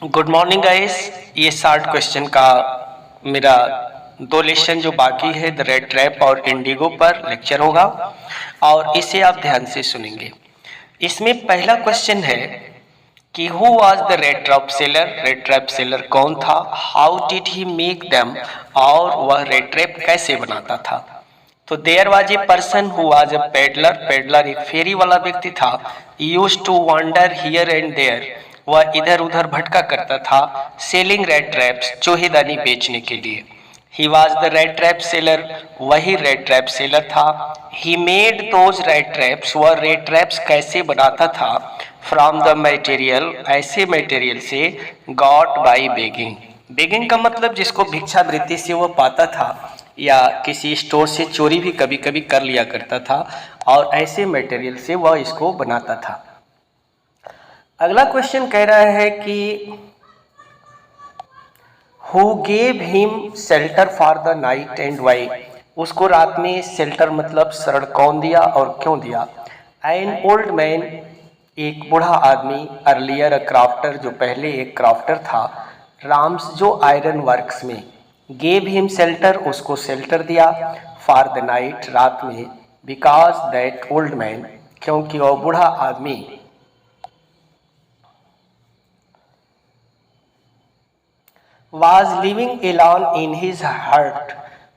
Good morning guys. ये 60 question का मेरा 2 लेसन जो बाकी है द रेड ट्रैप और इंडिगो पर लेक्चर होगा और इसे आप ध्यान से सुनेंगे। इसमें पहला क्वेश्चन है कि who was the red trap seller. Red trap seller कौन था? How did he make them, और वह रेड ट्रैप कैसे बनाता था? तो there was a person who was a peddler. Peddler एक फेरी वाला व्यक्ति था। Used to wonder here and there, वह इधर उधर भटका करता था। सेलिंग रेड ट्रैप्स, चोहेदानी बेचने के लिए। He was the red trap seller, वही रेड ट्रैप सेलर था। He made those red traps, वह रेड ट्रैप्स कैसे बनाता था? फ्रॉम द मटेरियल, ऐसे मटेरियल से गॉट बाई बेगिंग। बेगिंग का मतलब जिसको भिक्षावृत्ति से वह पाता था या किसी स्टोर से चोरी भी कभी कभी कर लिया करता था, और ऐसे मटेरियल से वह इसको बनाता था। अगला क्वेश्चन कह रहा है कि who gave him shelter for the night and why, उसको रात में शेल्टर मतलब शरण कौन दिया और क्यों दिया? एन ओल्ड मैन, एक बूढ़ा आदमी। अर्लियर अ क्राफ्टर, जो पहले एक क्राफ्टर था। राम्स, जो आयरन वर्क्स में। गेव हिम शेल्टर, उसको शेल्टर दिया। फॉर द नाइट, रात में। बिकॉज दैट ओल्ड मैन, क्योंकि वह बूढ़ा आदमी was living alone in his hut,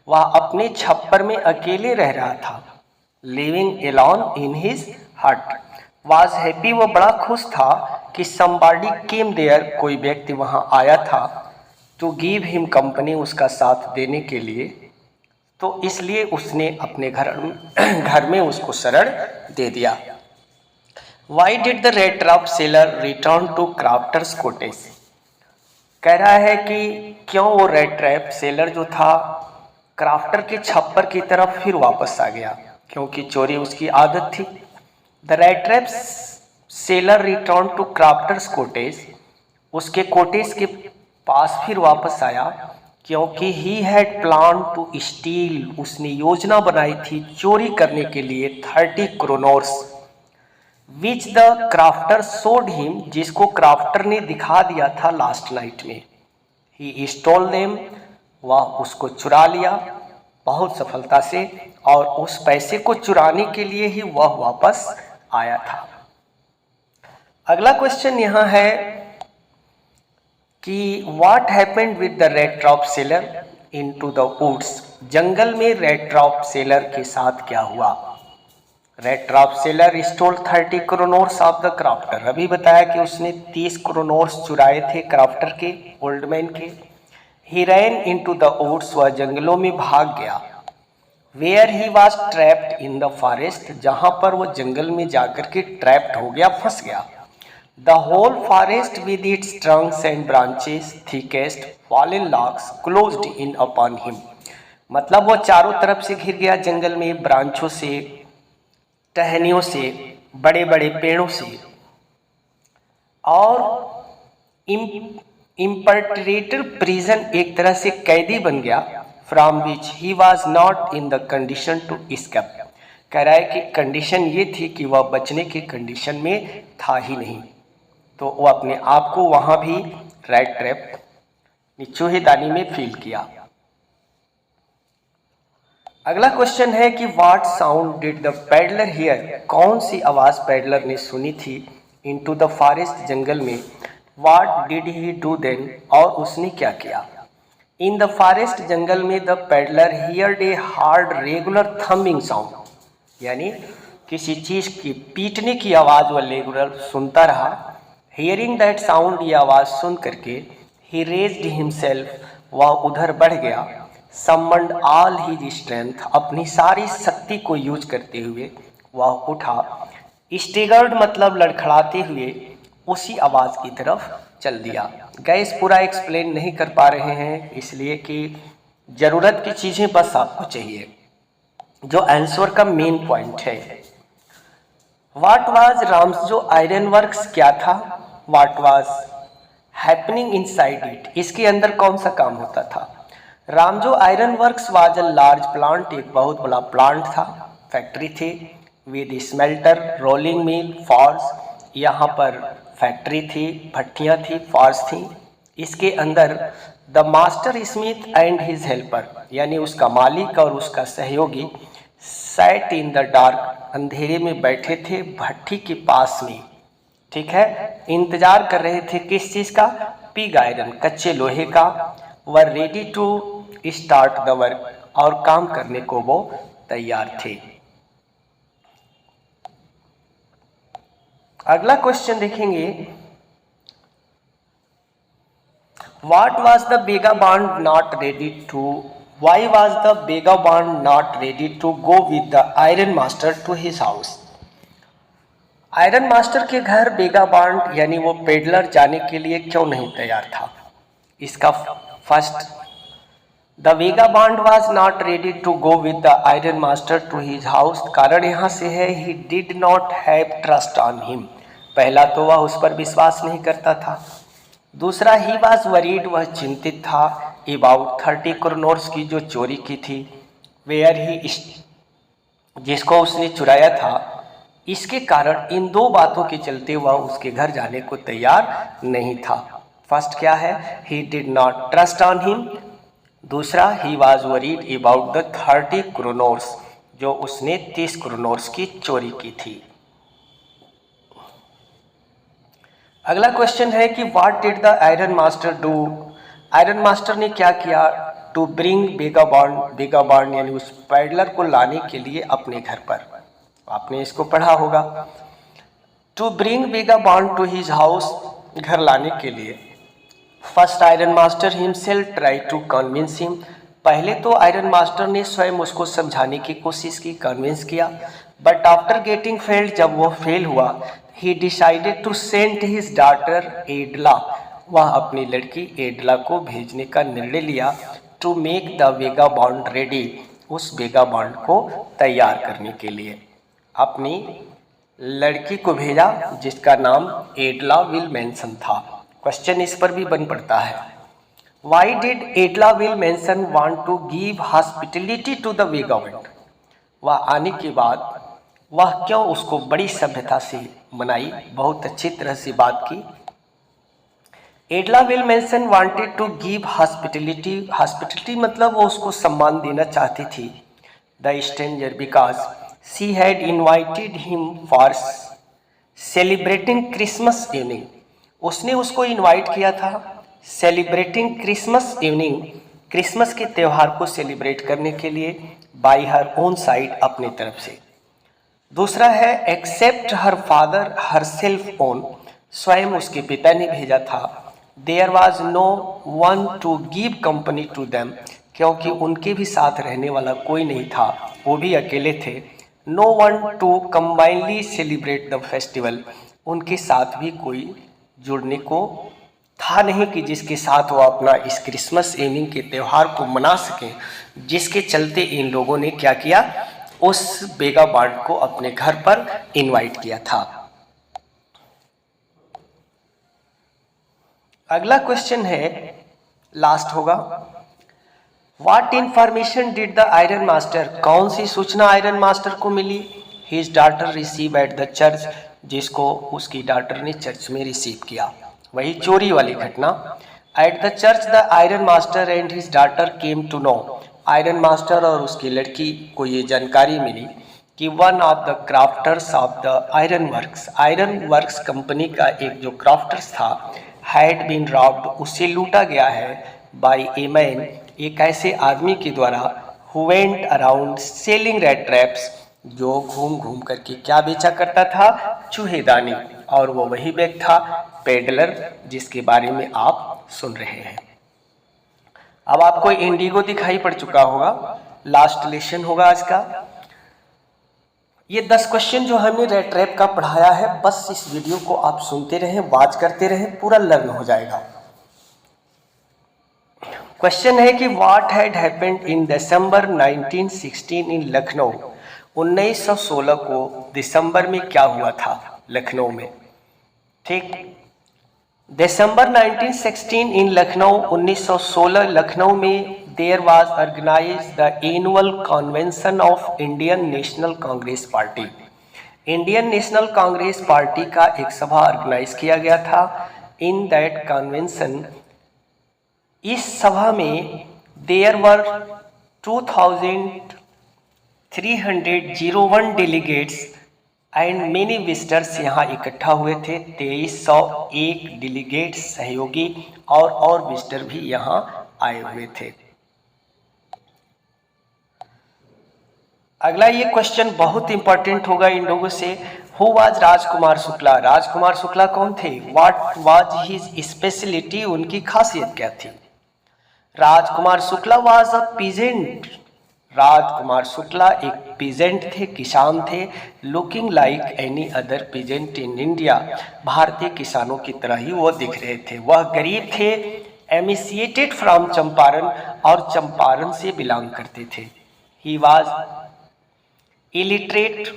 वह अपने छप्पर में अकेले रह रहा था। Living alone in his hut। was happy, वह बड़ा खुश था कि somebody came there, कोई व्यक्ति वहां आया था। to give him company, उसका साथ देने के लिए, तो इसलिए उसने अपने घर में उसको शरण दे दिया। Why did the red trap seller return to crafter's cottage? कह रहा है कि क्यों वो रेड ट्रैप सेलर जो था क्राफ्टर के छप्पर की तरफ फिर वापस आ गया, क्योंकि चोरी उसकी आदत थी। The red trap seller return to crafters cottage, उसके कोटेज के पास फिर वापस आया, क्योंकि he had plan to steal, उसने योजना बनाई थी चोरी करने के लिए 30 kronors, which the crafter showed him, जिसको क्राफ्टर ने दिखा दिया था लास्ट नाइट में। ही स्टोल देम, वह उसको चुरा लिया बहुत सफलता से, और उस पैसे को चुराने के लिए ही वह वापस आया था। अगला क्वेश्चन यहाँ है कि what happened with the red trap seller into the woods, जंगल में रेड ट्रैप सेलर के साथ क्या हुआ? Red trap seller stole 30 kronors of the crofter, अभी बताया कि उसने 30 क्रोनोर्स चुराए थे क्राफ्टर के, ओल्ड मैन के। He ran into the woods, वह जंगलों में भाग गया। Where he was trapped in the forest, जहां पर वह जंगल में जाकर के ट्रैप्ड हो गया, फंस गया। The whole forest with its trunks and branches, thickest fallen logs closed in upon him, मतलब वह चारों तरफ से घिर गया जंगल में, ब्रांचों से, टहनियों से, बड़े बड़े पेड़ों से, और इम्पर्टरेटर प्रिजन, एक तरह से कैदी बन गया। From which he was not in the condition to escape, कह रहा है कि कंडीशन ये थी कि वह बचने की कंडीशन में था ही नहीं, तो वह अपने आप को वहां भी रेड ट्रैप चूहेदानी में फील किया। अगला क्वेश्चन है कि what sound did the peddler here, कौन सी आवाज पैडलर ने सुनी थी? इनटू द फॉरेस्ट, जंगल में। What did he do then, और उसने क्या किया? इन द फॉरेस्ट, जंगल में। The peddler heard a hard regular thumping sound, यानी किसी चीज की पीटने की आवाज वह रेगुलर सुनता रहा। हियरिंग दैट साउंड, ये आवाज सुन करके, ही रेज्ड हिमसेल्फ, वह उधर बढ़ गया। समन्ड ऑल हिज स्ट्रेंथ, अपनी सारी शक्ति को यूज करते हुए वह उठा। स्टिगर्ड मतलब लड़खड़ाते हुए उसी आवाज की तरफ चल दिया। गैस पूरा एक्सप्लेन नहीं कर पा रहे हैं, इसलिए कि जरूरत की चीजें बस आपको चाहिए, जो आंसर का मेन पॉइंट है। व्हाट वाज राम्स, जो आयरन वर्क्स क्या था? What was happening inside it, इसके अंदर कौन सा काम होता था? Ramsjo iron works was a large plant, एक बहुत बड़ा प्लांट था, फैक्ट्री थी। With smelter, rolling mill, forge, यहाँ पर फैक्ट्री थी, भट्टियाँ थी, फार्स थी। इसके अंदर the master Smith and his helper, यानी उसका मालिक और उसका सहयोगी, सैट इन द डार्क, अंधेरे में बैठे थे भट्टी के पास में। ठीक है, इंतजार कर रहे थे किस चीज का? पिग आयरन, कच्चे लोहे का। Were ready to start the work, और काम करने को वो तैयार थे। अगला क्वेश्चन देखेंगे, what was the vagabond not ready to, why was the vagabond not ready to go with the iron master to his house? Iron master के घर बेगाबॉन्ड यानी वो पेडलर जाने के लिए क्यों नहीं तैयार था? इसका first, the vagabond was not ready to go with the iron master to his house, कारण यहाँ से है he did not have trust on him, पहला तो वह उस पर विश्वास नहीं करता था। दूसरा, ही वाज वरीड, वह चिंतित था, अबाउट 30 क्रोनर्स की जो चोरी की थी, वेयर ही, जिसको उसने चुराया था। इसके कारण इन दो बातों के चलते वह उसके घर जाने को तैयार नहीं था। फर्स्ट क्या है? He did not trust on him. दूसरा, he was worried about the 30 kronors, जो उसने 30 क्रोनर्स की चोरी की थी। अगला क्वेश्चन है कि what did the iron master do, iron master ने क्या किया? टू ब्रिंग बेगाबॉन्ड, बेगाबॉन्ड यानी उस पैडलर को लाने के लिए अपने घर पर, आपने इसको पढ़ा होगा। To bring vagabond to his house, घर लाने के लिए। First, iron master himself try to convince him, पहले तो आयरन मास्टर ने स्वयं उसको समझाने की कोशिश की, कन्विंस किया। बट आफ्टर गेटिंग फेल्ड, जब वो फेल हुआ, he decided to send his daughter Edla, वह अपनी लड़की एडला को भेजने का निर्णय लिया। To make the vagabond ready, उस वेगाबॉन्ड को तैयार करने के लिए अपनी लड़की को भेजा, जिसका नाम एडला विल्मेंसन था। क्वेश्चन इस पर भी बन पड़ता है, why did Edla Willmansson want to give hospitality to the vagabond, वह आने के बाद वह क्यों उसको बड़ी सभ्यता से मनाई, बहुत अच्छी तरह से बात की। Edla Willmansson wanted to give hospitality, hospitality मतलब वो उसको सम्मान देना चाहती थी। The stranger because she had invited him for celebrating Christmas evening, उसने उसको इनवाइट किया था सेलिब्रेटिंग क्रिसमस इवनिंग, क्रिसमस के त्यौहार को सेलिब्रेट करने के लिए, बाय हर ओन साइड, अपनी तरफ से। दूसरा है except her father her self own, स्वयं उसके पिता ने भेजा था। There was no one to give company to them, क्योंकि उनके भी साथ रहने वाला कोई नहीं था, वो भी अकेले थे। No one to combinely celebrate the festival, उनके साथ भी कोई जुड़ने को था नहीं कि जिसके साथ वो अपना इस क्रिसमस इवनिंग के त्यौहार को मना सकें, जिसके चलते इन लोगों ने क्या किया, उस बेगाबॉन्ड को अपने घर पर इनवाइट किया था। अगला क्वेश्चन है, लास्ट होगा, what information did the iron master, कौन सी सूचना आयरन मास्टर को मिली? His daughter receive at the church, जिसको उसकी डॉटर ने चर्च में रिसीव किया, वही चोरी वाली घटना। At the church the iron master and his daughter came to know, iron master और उसकी लड़की को ये जानकारी मिली कि one of the crafters of the iron works company का एक जो क्राफ्टर्स था, हैड बीन रॉब्ड, उससे लूटा गया है, बाय ए मैन, एक ऐसे आदमी के द्वारा, who went around selling red traps, जो घूम घूम करके क्या बेचा करता था, चूहेदानी, और वो वही बैग था पेडलर जिसके बारे में आप सुन रहे हैं। अब आपको इंडिगो दिखाई पड़ चुका होगा, लास्ट लेसन होगा आज का। ये 10 क्वेश्चन जो हमने रेड ट्रैप का पढ़ाया है, बस इस वीडियो को आप सुनते रहें, वॉच करते रहें, पूरा लर्न हो जाएगा। क्वेश्चन है कि व्हाट हैड हैपेंड इन दिसंबर 1916 इन लखनऊ, 1916 को दिसंबर में क्या हुआ था लखनऊ में। ठीक, दिसंबर 1916 इन लखनऊ, 1916 लखनऊ में there was organise the annual convention of Indian National Congress party, Indian National Congress party का एक सभा ऑर्गेनाइज किया गया था। इन दैट कन्वेंशन, इस सभा में there were 2301 delegates and many visitors यहाँ इकट्ठा हुए थे। 2301 डेलीगेट्स, सहयोगी और विजिटर भी यहाँ आए हुए थे। अगला ये क्वेश्चन बहुत इंपॉर्टेंट होगा इन लोगों से। Who was Rajkumar Shukla? राजकुमार शुक्ला कौन थे? What was his speciality? उनकी खासियत क्या थी? Rajkumar Shukla was a peasant. Rajkumar Shukla एक पीजेंट थे, किसान थे। Looking like any other peasant in India, भारतीय किसानों की तरह ही वो दिख रहे थे। वह गरीब थे, एमिसिएटेड फ्रॉम चंपारण, और चंपारण से बिलोंग करते थे। ही वाज इलिटरेट,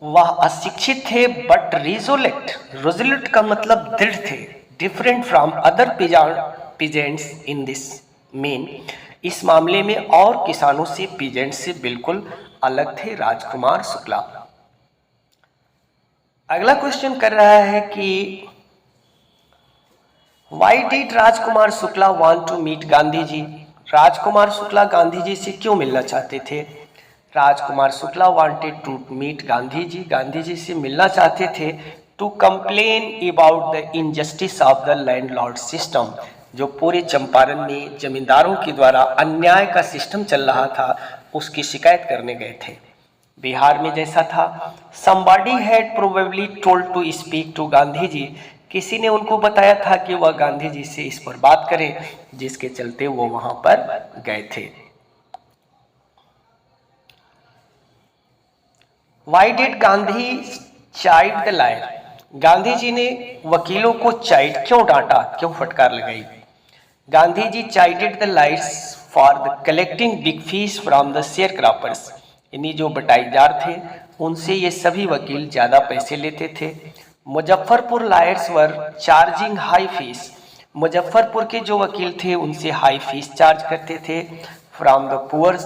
वह अशिक्षित थे, बट रिजोलेट, रिजोलेट का मतलब दृढ़ थे। Different from other peasants in this mean, इस मामले में और किसानों से, पीजेंट से बिल्कुल अलग थे राजकुमार शुक्ला। अगला क्वेश्चन कर रहा है कि why did Rajkumar Shukla want to meet Gandhi ji? Rajkumar Shukla Gandhi ji से क्यों मिलना चाहते थे? Rajkumar Shukla wanted to meet Gandhi ji, Gandhi ji से मिलना चाहते थे to complain about the injustice of the landlord system, जो पूरे चंपारण में जमींदारों के द्वारा अन्याय का सिस्टम चल रहा था, उसकी शिकायत करने गए थे। बिहार में जैसा था, somebody had probably told to speak to Gandhi ji, किसी ने उनको बताया था कि वह गांधी जी से इस पर बात करें, जिसके चलते वो वहां पर गए थे। Why did Gandhi chide the lawyer? Gandhi ji ने वकीलों को चाइड क्यों डांटा, क्यों फटकार लगाई? Gandhi ji chided the lawyers for the collecting big fees from the sharecroppers, यानी जो बटाईदार थे उनसे ये सभी वकील ज़्यादा पैसे लेते थे। मुजफ्फरपुर लायर्स वर चार्जिंग हाई फीस, मुजफ्फरपुर के जो वकील थे उनसे हाई फीस चार्ज करते थे। From the poor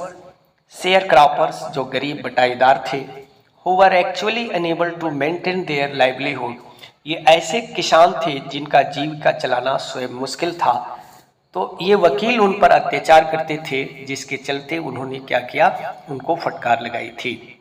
sharecroppers, जो गरीब बटाईदार थे। Who were actually unable to maintain their livelihood, ये ऐसे किसान थे जिनका जीविका चलाना स्वयं मुश्किल था। तो ये वकील उन पर अत्याचार करते थे, जिसके चलते उन्होंने क्या किया, उनको फटकार लगाई थी।